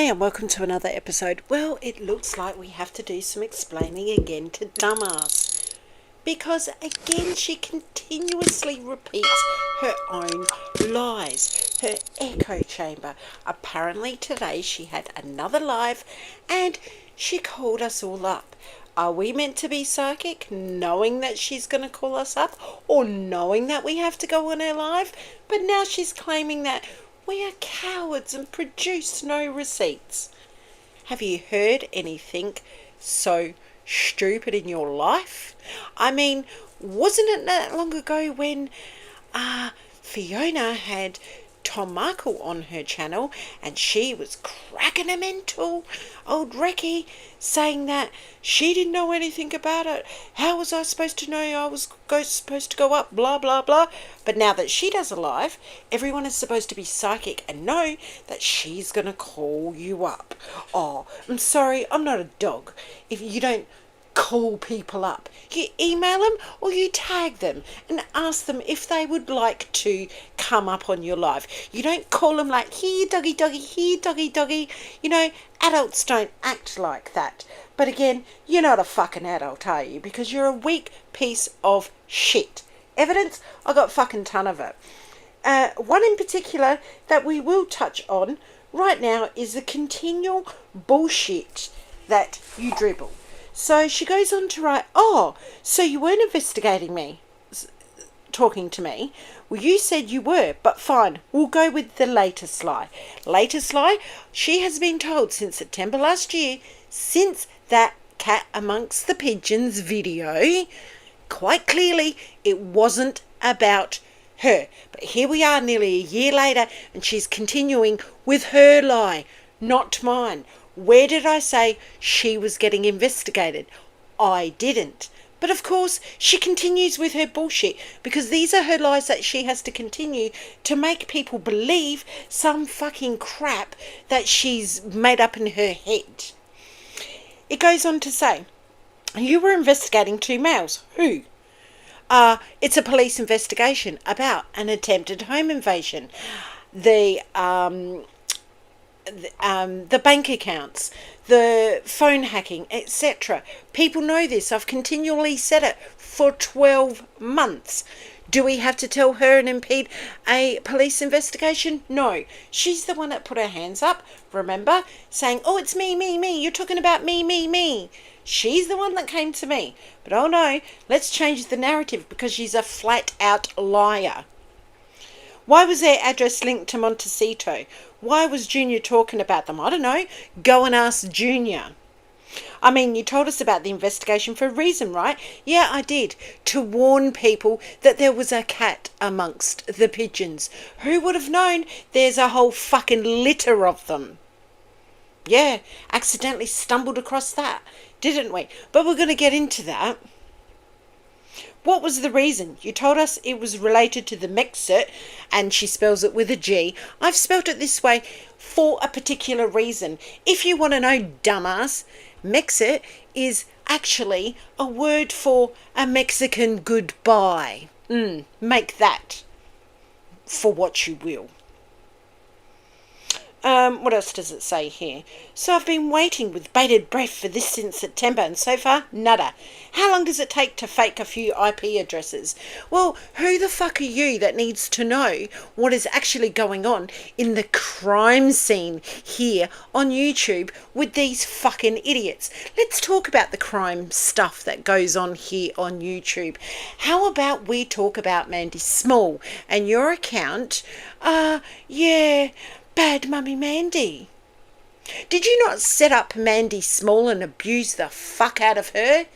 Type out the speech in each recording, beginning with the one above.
Hi and welcome to another episode. Well, it looks like we have to do some explaining again to Dumbass. Because again she continuously repeats her own lies. Her echo chamber. Apparently today she had another live and she called us all up. Are we meant to be psychic, knowing that she's going to call us up, or knowing that we have to go on her live? But now she's claiming that we are cowards and produce no receipts. Have you heard anything so stupid in your life? I mean, wasn't it that long ago when Fiona had Tom Markle on her channel and she was cracking a mental old Recky, saying that she didn't know anything about it. How was I supposed to know I was supposed to go up, blah blah blah? But now that she does a live, everyone is supposed to be psychic and know that she's gonna call you up. Oh, I'm sorry, I'm not a dog. If you don't call people up, you email them or you tag them and ask them if they would like to come up on your live. You don't call them like, here doggy doggy, here doggy doggy. You know, adults don't act like that. But again, you're not a fucking adult, are you? Because you're a weak piece of shit. Evidence? I got a fucking ton of it. One in particular that we will touch on right now is the continual bullshit that you dribble. So she goes on to write, oh, so you weren't investigating me, talking to me. Well, you said you were, but fine, we'll go with the latest lie. Latest lie, she has been told since September last year, since that cat amongst the pigeons video, quite clearly it wasn't about her. But here we are nearly a year later and she's continuing with her lie, not mine. Where did I say she was getting investigated? I didn't. But of course, she continues with her bullshit because these are her lies that she has to continue to make people believe some fucking crap that she's made up in her head. It goes on to say, you were investigating two males. Who? It's a police investigation about an attempted home invasion. The bank accounts, the phone hacking, etc. People know this. I've continually said it for 12 months. Do we have to tell her and impede a police investigation? No. She's the one that put her hands up, remember? Saying, oh, it's me, me, me. You're talking about me, me, me. She's the one that came to me. But oh no, let's change the narrative because she's a flat out liar. Why was their address linked to Montecito? Why was Junior talking about them? I don't know. Go and ask Junior. I mean, you told us about the investigation for a reason, right? Yeah, I did. To warn people that there was a cat amongst the pigeons. Who would have known there's a whole fucking litter of them? Yeah, accidentally stumbled across that, didn't we? But we're going to get into that. What was the reason? You told us it was related to the Mexit, and she spells it with a G. I've spelt it this way for a particular reason. If you want to know, dumbass, Mexit is actually a word for a Mexican goodbye. Make that for what you will. What else does it say here? So I've been waiting with bated breath for this since September and so far, nada. How long does it take to fake a few IP addresses? Well, who the fuck are you that needs to know what is actually going on in the crime scene here on YouTube with these fucking idiots? Let's talk about the crime stuff that goes on here on YouTube. How about we talk about Mandy Small and your account? Yeah, Bad Mummy Mandy. Did you not set up Mandy Small and abuse the fuck out of her?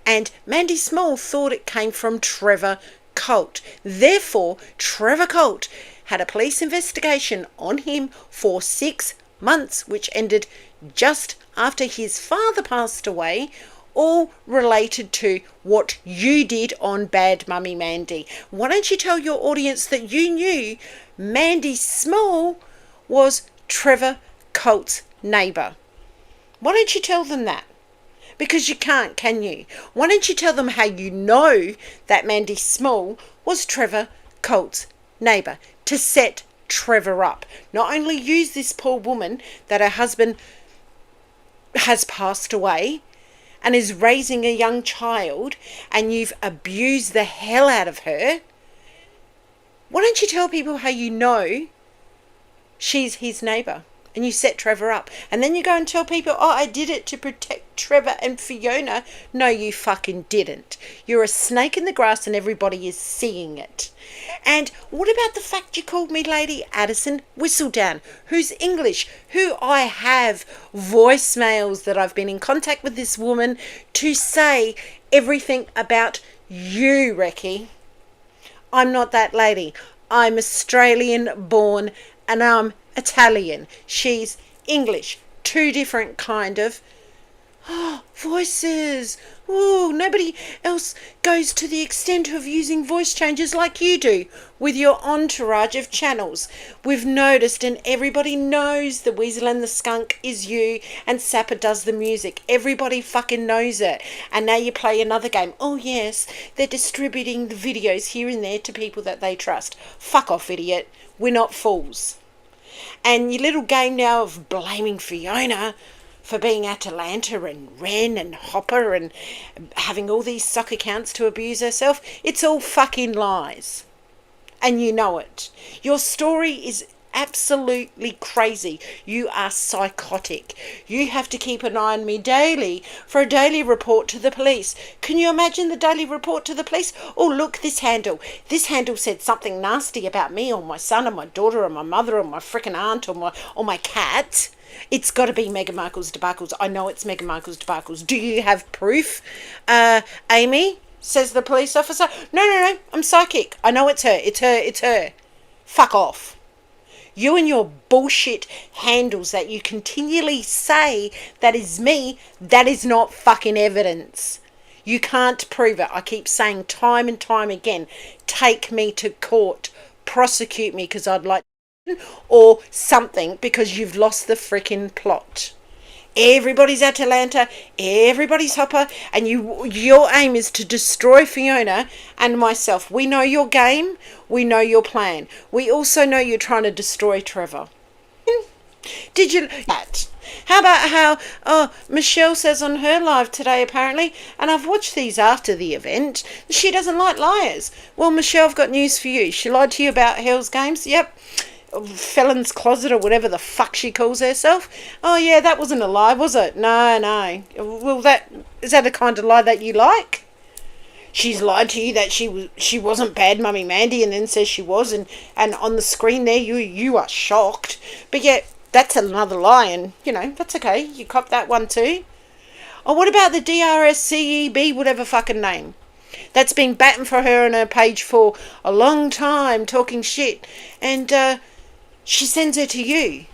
And Mandy Small thought it came from Trevor Colt. Therefore, Trevor Colt had a police investigation on him for 6 months, which ended just after his father passed away, all related to what you did on Bad Mummy Mandy. Why don't you tell your audience that you knew Mandy Small was Trevor Colt's neighbour? Why don't you tell them that? Because you can't, can you? Why don't you tell them how you know that Mandy Small was Trevor Colt's neighbour to set Trevor up. Not only use this poor woman that her husband has passed away and is raising a young child, and you've abused the hell out of her. Why don't you tell people how you know she's his neighbour and you set Trevor up? And then you go and tell people, oh, I did it to protect Trevor and Fiona. No, you fucking didn't. You're a snake in the grass and everybody is seeing it. And what about the fact you called me Lady Addison Whistledown, who's English, who I have voicemails that I've been in contact with this woman to say everything about you, Recce. I'm not that lady. I'm Australian born and I'm Italian. She's English. Two different kind of voices. Ooh, nobody else goes to the extent of using voice changes like you do with your entourage of channels. We've noticed, and everybody knows the Weasel and the Skunk is you, and Sapper does the music. Everybody fucking knows it. And now you play another game. Oh yes, they're distributing the videos here and there to people that they trust. Fuck off, idiot. We're not fools. And your little game now of blaming Fiona for being Atalanta and Ren and Hopper and having all these sock accounts to abuse herself, it's all fucking lies. And you know it. Your story is absolutely crazy. You are psychotic. You have to keep an eye on me daily for a daily report to the police. Can you imagine the daily report to the police? Oh, look, this handle. This handle said something nasty about me or my son or my daughter or my mother or my frickin' aunt or my cat. It's got to be Meghan Markle's debacles. I know it's Meghan Markle's debacles. Do you have proof? Amy, says the police officer. No, I'm psychic. I know it's her. It's her. Fuck off. You and your bullshit handles that you continually say that is me, that is not fucking evidence. You can't prove it. I keep saying time and time again, take me to court, prosecute me because I'd like or something, because you've lost the freaking plot. Everybody's Atalanta, everybody's Hopper, and your aim is to destroy Fiona and myself. We know your game, we know your plan. We also know you're trying to destroy Trevor. Did you that? How about how Michelle says on her live today apparently, and I've watched these after the event, she doesn't like liars. Well, Michelle, I've got news for you. She lied to you about Hell's Games. Yep. Felon's Closet or whatever the fuck she calls herself. Oh yeah, that wasn't a lie, was it? No. Well, is that the kind of lie that you like? She's lied to you that she wasn't bad Mummy Mandy, and then says she was, and on the screen there you are shocked. But yeah, that's another lie, and you know that's okay. You cop that one too. Oh, what about the DRSCEB, whatever fucking name? That's been batting for her on her page for a long time, talking shit, and she sends her to you.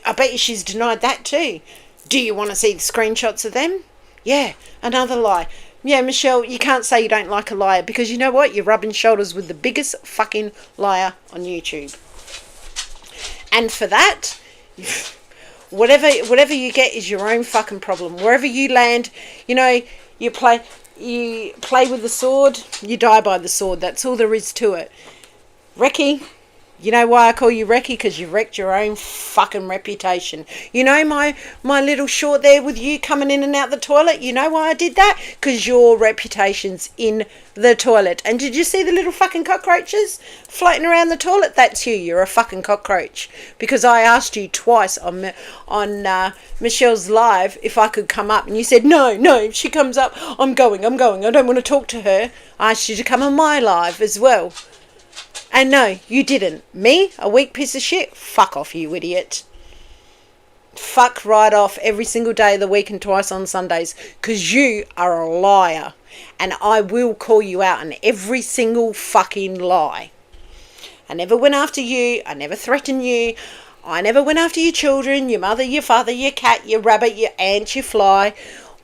I bet you she's denied that too. Do you want to see the screenshots of them? Yeah, another lie. Yeah, Michelle, you can't say you don't like a liar, because you know what? You're rubbing shoulders with the biggest fucking liar on YouTube. And for that, whatever you get is your own fucking problem. Wherever you land, you know, you play with the sword, you die by the sword. That's all there is to it. Recce, you know why I call you Recce? Because you wrecked your own fucking reputation. You know my little short there with you coming in and out the toilet? You know why I did that? Because your reputation's in the toilet. And did you see the little fucking cockroaches floating around the toilet? That's you. You're a fucking cockroach. Because I asked you twice on Michelle's live if I could come up, and you said no. If she comes up, I'm going. I don't want to talk to her. I asked you to come on my live as well. And no, you didn't. Me? A weak piece of shit? Fuck off, you idiot. Fuck right off every single day of the week and twice on Sundays, because you are a liar. And I will call you out on every single fucking lie. I never went after you. I never threatened you. I never went after your children, your mother, your father, your cat, your rabbit, your ant, your fly,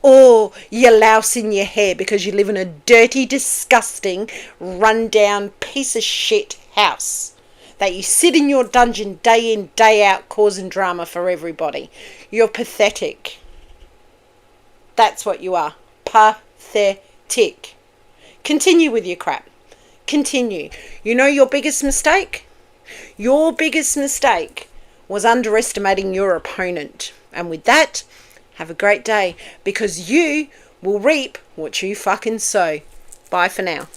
or your louse in your hair, because you live in a dirty, disgusting, run-down piece of shit house that you sit in your dungeon day in, day out, causing drama for everybody. You're pathetic. That's what you are. Pathetic. Continue with your crap. Continue. You know your biggest mistake? Your biggest mistake was underestimating your opponent. And with that, have a great day, because you will reap what you fucking sow. Bye for now.